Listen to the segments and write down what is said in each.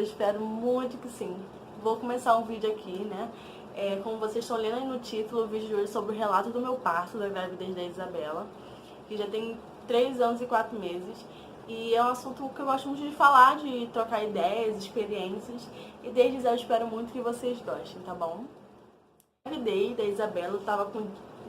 espero muito que sim. Vou começar um vídeo aqui, né? Como vocês estão lendo aí no título, o vídeo de hoje é sobre o relato do meu parto, da gravidez da Isabela, que já tem 3 anos e 4 meses. E é um assunto que eu gosto muito de falar, de trocar ideias, experiências. E desde já eu espero muito que vocês gostem, tá bom? A gravidez da Isabela, eu tava com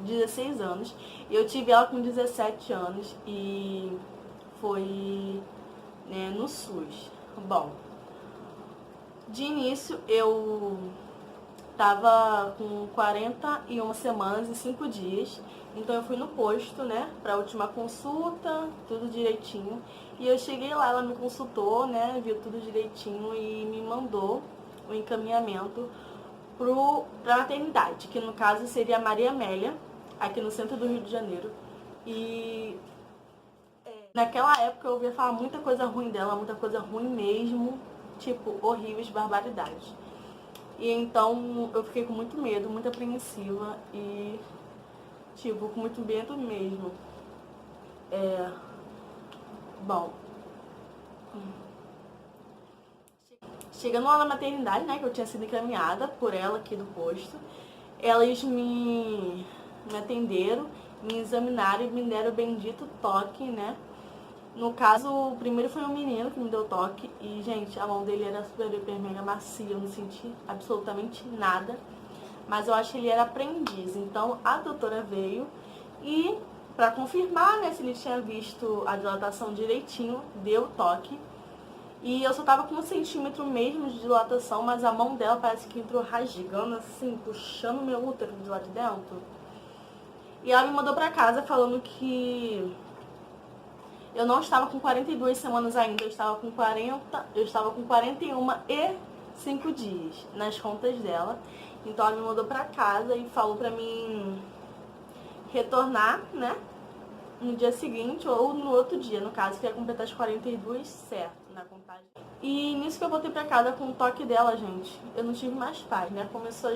16 anos. E eu tive ela com 17 anos e foi, né, no SUS. Bom, de início eu tava com 41 semanas e 5 dias. Então eu fui no posto, né, pra última consulta, tudo direitinho. E eu cheguei lá, ela me consultou, né, viu tudo direitinho e me mandou o encaminhamento pra maternidade, que no caso seria a Maria Amélia, aqui no centro do Rio de Janeiro. E naquela época eu ouvia falar muita coisa ruim dela, muita coisa ruim mesmo, tipo, horríveis, barbaridades. E então eu fiquei com muito medo, muito apreensiva e, tipo, com muito medo mesmo. Bom, chegando lá na maternidade, né, que eu tinha sido encaminhada por ela aqui do posto, elas me atenderam, me examinaram e me deram o bendito toque, né. No caso, o primeiro foi um menino que me deu toque e, gente, a mão dele era super, hiper, mega macia, eu não senti absolutamente nada. Mas eu acho que ele era aprendiz, então a doutora veio e, pra confirmar, né, se ele tinha visto a dilatação direitinho, deu toque. E eu só tava com 1 centímetro mesmo de dilatação, mas a mão dela parece que entrou rasgando assim, puxando meu útero de lá de dentro. E ela me mandou pra casa falando que eu não estava com 42 semanas ainda, eu estava com 41 e 5 dias nas contas dela. Então ela me mandou pra casa e falou pra mim retornar, né, no dia seguinte ou no outro dia, no caso, que ia completar as 42 certo, na contagem. E nisso que eu voltei pra casa com o toque dela, gente, eu não tive mais paz, né, começou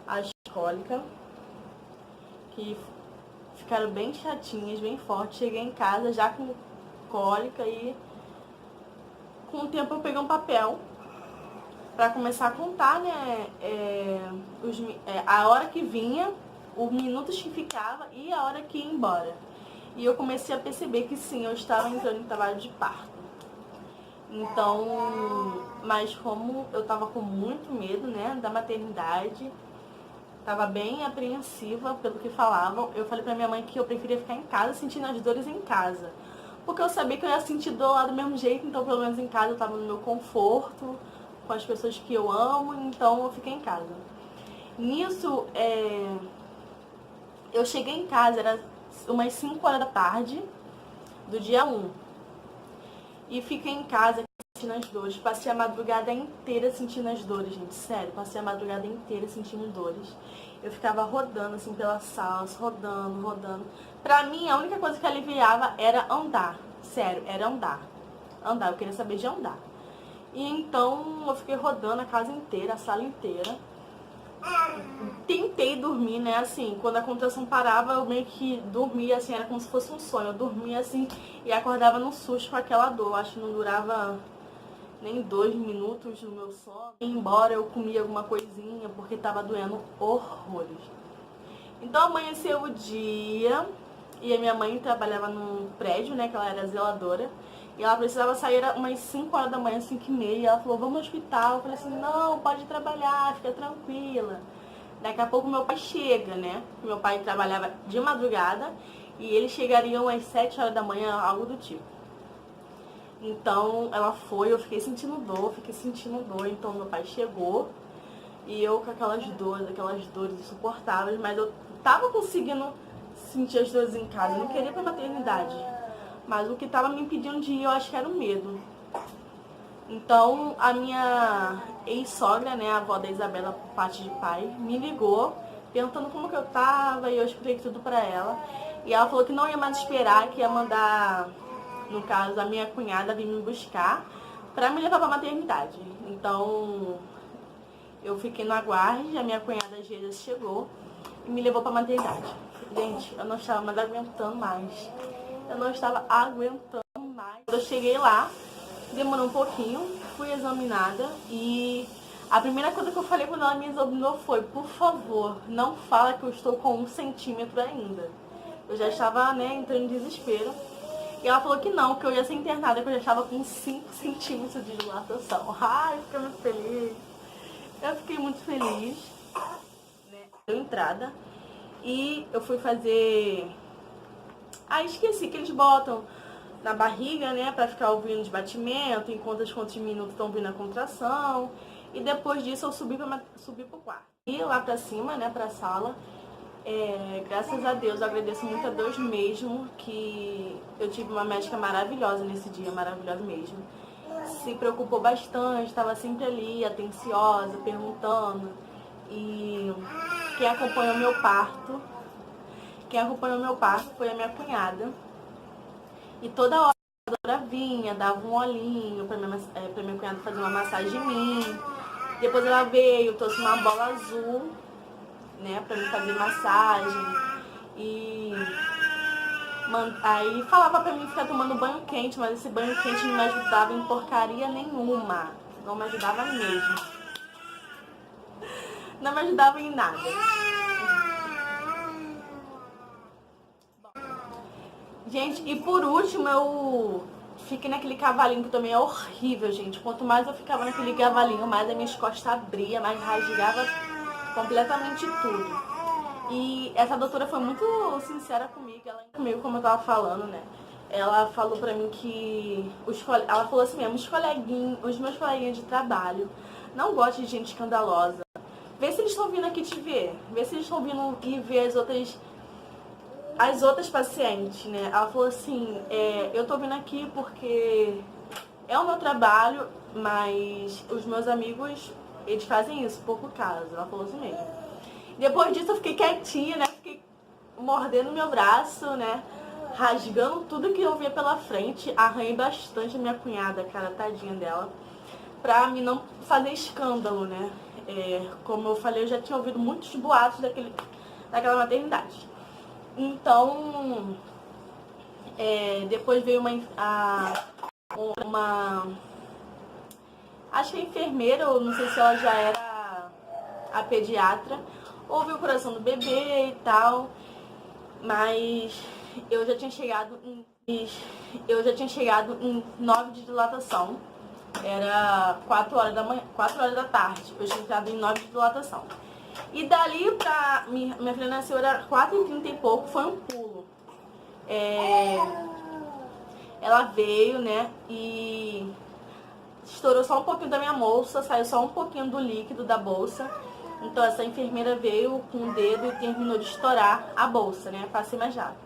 as cólicas, que ficaram bem chatinhas, bem fortes. Cheguei em casa já com cólica e com o tempo eu peguei um papel pra começar a contar, né, a hora que vinha, os minutos que ficava e a hora que ia embora. E eu comecei a perceber que sim, eu estava entrando em trabalho de parto. Então, mas como eu tava com muito medo, né, da maternidade, tava bem apreensiva pelo que falavam, eu falei pra minha mãe que eu preferia ficar em casa, sentindo as dores em casa. Porque eu sabia que eu ia sentir dor lá do mesmo jeito, então pelo menos em casa eu tava no meu conforto, com as pessoas que eu amo, então eu fiquei em casa. Nisso, eu cheguei em casa, era umas 5 horas da tarde do dia 1. E fiquei em casa sentindo as dores. Passei a madrugada inteira sentindo as dores, gente. Sério, passei a madrugada inteira sentindo dores. Eu ficava rodando assim pelas salas, rodando. Pra mim, a única coisa que aliviava era andar. Sério, era andar. Andar, eu queria saber de andar. E então eu fiquei rodando a casa inteira, a sala inteira. Tentei dormir, né, assim, quando a contração parava, eu meio que dormia, assim, era como se fosse um sonho. Eu dormia, assim, e acordava no susto com aquela dor. Acho que não durava nem 2 minutos no meu sono. Embora eu comia alguma coisinha, porque tava doendo horrores. Então amanheceu o dia, e a minha mãe trabalhava num prédio, né, que ela era zeladora. E ela precisava sair umas 5 horas da manhã, 5h30, e ela falou, vamos ao hospital. Eu falei assim, não, pode trabalhar, fica tranquila. Daqui a pouco meu pai chega, né? Meu pai trabalhava de madrugada e eles chegariam às 7 horas da manhã, algo do tipo. Então ela foi, eu fiquei sentindo dor, então meu pai chegou e eu com aquelas dores insuportáveis, mas eu tava conseguindo sentir as dores em casa, eu não queria ir pra maternidade. Mas o que tava me impedindo de ir, eu acho que era o medo. Então, a minha ex-sogra, né, a avó da Isabela, por parte de pai, me ligou, perguntando como que eu tava, e eu expliquei tudo pra ela. E ela falou que não ia mais esperar, que ia mandar, no caso, a minha cunhada vir me buscar pra me levar pra maternidade. Então, eu fiquei no aguarde, a minha cunhada às vezes chegou e me levou pra maternidade. Gente, eu não estava mais aguentando mais. Eu cheguei lá, Demorou um pouquinho, fui examinada e a primeira coisa que eu falei quando ela me examinou foi: por favor, não fala que eu estou com 1 centímetro ainda. Eu já estava, né, entrando em desespero. E ela falou que não, que eu ia ser internada, que eu já estava com 5 centímetros de dilatação. Ai, eu fiquei muito feliz. Eu fiquei muito feliz, né? Deu entrada e eu fui fazer... Ah, esqueci que eles botam na barriga, né, pra ficar ouvindo os batimentos, enquanto quantos minutos estão vindo a contração. E depois disso eu subi pro quarto. E lá pra cima, né, pra sala, graças a Deus, eu agradeço muito a Deus mesmo, que eu tive uma médica maravilhosa nesse dia, maravilhosa mesmo. Se preocupou bastante, estava sempre ali, atenciosa, perguntando. E quem acompanhou meu parto, foi a minha cunhada. E toda hora a doutora vinha, dava um olhinho pra minha cunhada fazer uma massagem em mim. Depois ela veio, trouxe uma bola azul, né, pra me fazer massagem. E aí falava pra mim ficar tomando banho quente, mas esse banho quente não me ajudava em porcaria nenhuma. Não me ajudava mesmo. Não me ajudava em nada. Gente, e por último eu fiquei naquele cavalinho que também é horrível, gente. Quanto mais eu ficava naquele cavalinho, mais as minhas costas abriam, mais rasgava completamente tudo. E essa doutora foi muito sincera comigo, como eu tava falando, né? Ela falou pra mim que ela falou assim mesmo: os meus coleguinhas de trabalho não gostam de gente escandalosa. Vê se eles estão vindo aqui te ver. Vê se eles estão vindo aqui ver as outras pacientes, né? Ela falou assim: eu tô vindo aqui porque é o meu trabalho, mas os meus amigos, eles fazem isso, pouco caso. Ela falou assim mesmo. Depois disso eu fiquei quietinha, né? Fiquei mordendo meu braço, né? Rasgando tudo que eu via pela frente. Arranhei bastante a minha cunhada, cara, tadinha dela, pra mim não fazer escândalo, né? Como eu falei, eu já tinha ouvido muitos boatos daquela maternidade. Então, depois veio acho que a enfermeira, ou não sei se ela já era a pediatra, ouviu o coração do bebê e tal, mas eu já tinha chegado em 9 de dilatação. Era 4 horas da manhã, 4 horas da tarde, eu tinha entrado em 9 de dilatação. E dali pra... Minha filha nasceu, era 4h30 e pouco, foi um pulo. Ela veio, né, e estourou só um pouquinho da minha bolsa, saiu só um pouquinho do líquido da bolsa. Então essa enfermeira veio com o dedo e terminou de estourar a bolsa, né, passei mais rápido.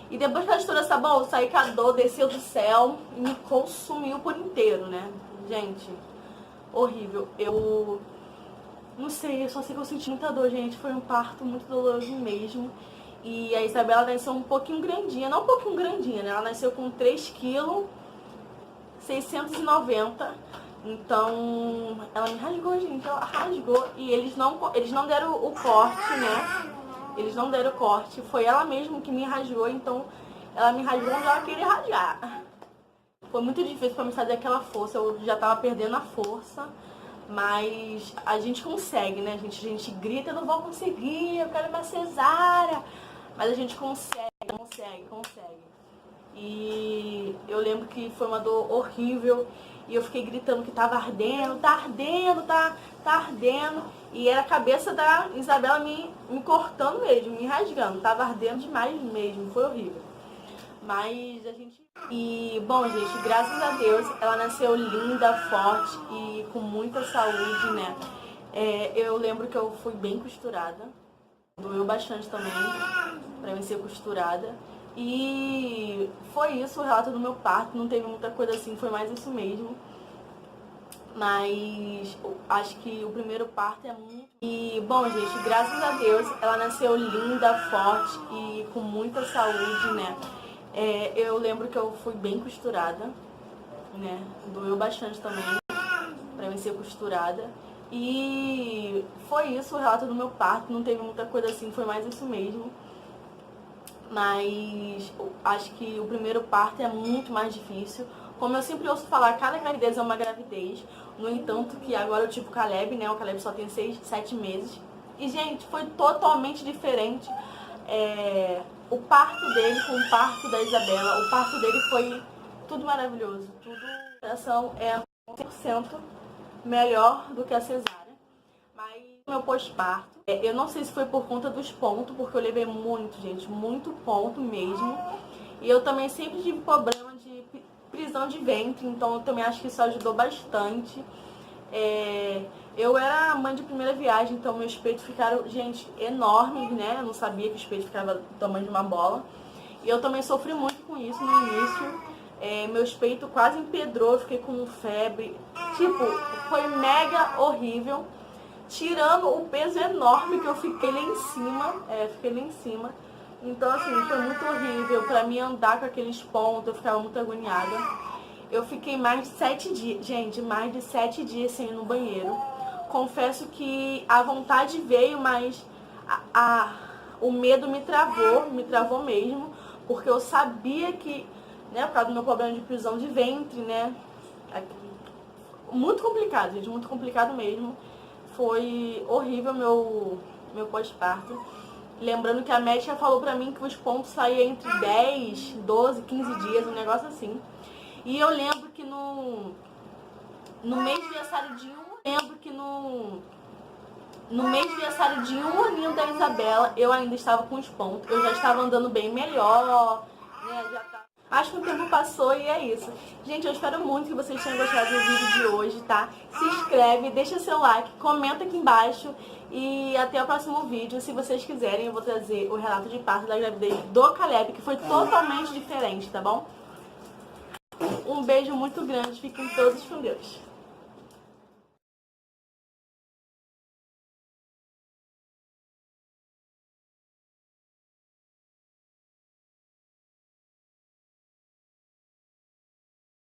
E depois que ela estourou essa bolsa, aí a dor desceu do céu e me consumiu por inteiro, né. Gente, horrível. Eu não sei, eu só sei que eu senti muita dor, gente. Foi um parto muito doloroso mesmo. E a Isabela nasceu um pouquinho grandinha, não um pouquinho grandinha, né? Ela nasceu com 3 kg 690. Então, ela me rasgou, gente. Ela rasgou. E eles não deram o corte, né? Eles não deram o corte. Foi ela mesma que me rasgou. Então, ela me rasgou onde ela queria rasgar. Foi muito difícil pra me fazer aquela força. Eu já tava perdendo a força. Mas a gente consegue, né? A gente grita: eu não vou conseguir, eu quero uma cesárea. Mas a gente consegue. E eu lembro que foi uma dor horrível. E eu fiquei gritando que tava ardendo, tá ardendo. E era a cabeça da Isabela me cortando mesmo, me rasgando. Tava ardendo demais mesmo, foi horrível. Mas a gente... E, bom, gente, graças a Deus, ela nasceu linda, forte e com muita saúde, né? Eu lembro que eu fui bem costurada. Doeu bastante também pra mim ser costurada. E foi isso o relato do meu parto. Não teve muita coisa assim, foi mais isso mesmo. Mas acho que o primeiro parto é muito... E, bom, gente, graças a Deus, ela nasceu linda, forte e com muita saúde, né? Eu lembro que eu fui bem costurada, né? Doeu bastante também pra mim ser costurada. E foi isso o relato do meu parto. Não teve muita coisa assim, foi mais isso mesmo. Mas acho que o primeiro parto é muito mais difícil, Como eu sempre ouço falar, cada gravidez é uma gravidez. No entanto, que agora eu tive o Caleb, né? O Caleb só tem 7 meses. E, gente, foi totalmente diferente. O parto dele com o parto da Isabela. O parto dele foi tudo maravilhoso. Tudo. A operação é 100% melhor do que a cesárea. Mas meu pós-parto, eu não sei se foi por conta dos pontos, porque eu levei muito, gente, muito ponto mesmo. E eu também sempre tive problema de prisão de ventre, então eu também acho que isso ajudou bastante. Eu era mãe de primeira viagem, então meus peitos ficaram, gente, enormes, né? Eu não sabia que os peitos ficavam do tamanho de uma bola. E eu também sofri muito com isso no início. Meus peitos quase empedrou, eu fiquei com febre. Tipo, foi mega horrível. Tirando o peso enorme que eu fiquei lá em cima. Então, assim, foi muito horrível. Pra mim andar com aqueles pontos, eu ficava muito agoniada. Eu fiquei mais de 7 dias, gente, mais de 7 dias sem ir no banheiro. Confesso que a vontade veio, mas o medo me travou mesmo. Porque eu sabia que, né, por causa do meu problema de prisão de ventre, né, muito complicado, gente, muito complicado mesmo. Foi horrível meu pós-parto. Lembrando que a médica falou pra mim que os pontos saíam entre 10, 12, 15 dias, um negócio assim. E eu lembro que no mês de aniversário de um aninho da Isabela, eu ainda estava com os pontos. Eu já estava andando bem melhor, né? Acho que o tempo passou e é isso. Gente, eu espero muito que vocês tenham gostado do vídeo de hoje, tá? Se inscreve, deixa seu like, comenta aqui embaixo e até o próximo vídeo. Se vocês quiserem, eu vou trazer o relato de parto da gravidez do Caleb, que foi totalmente diferente, tá bom? Um beijo muito grande, fiquem todos com Deus.